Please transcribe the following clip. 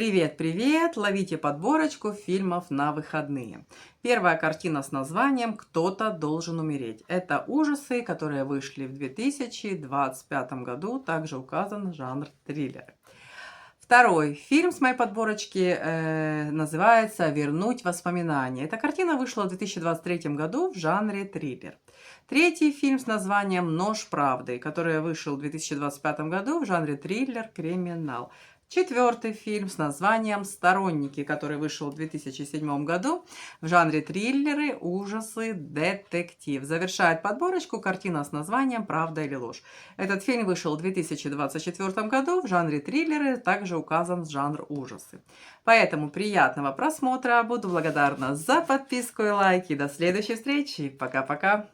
Привет-привет! Ловите подборочку фильмов на выходные. Первая картина с названием «Кто-то должен умереть». Это ужасы, которые вышли в 2025 году. Также указан жанр триллер. Второй фильм с моей подборочки называется «Вернуть воспоминания». Эта картина вышла в 2023 году в жанре триллер. Третий фильм с названием «Нож правды», который вышел в 2025 году в жанре триллер, криминал. Четвертый фильм с названием «Сторонники», который вышел в 2007 году в жанре триллеры, ужасы, детектив. Завершает подборочку картина с названием «Правда или ложь». Этот фильм вышел в 2024 году в жанре триллеры, также указан жанр ужасы. Поэтому приятного просмотра, буду благодарна за подписку и лайки. До следующей встречи, пока-пока!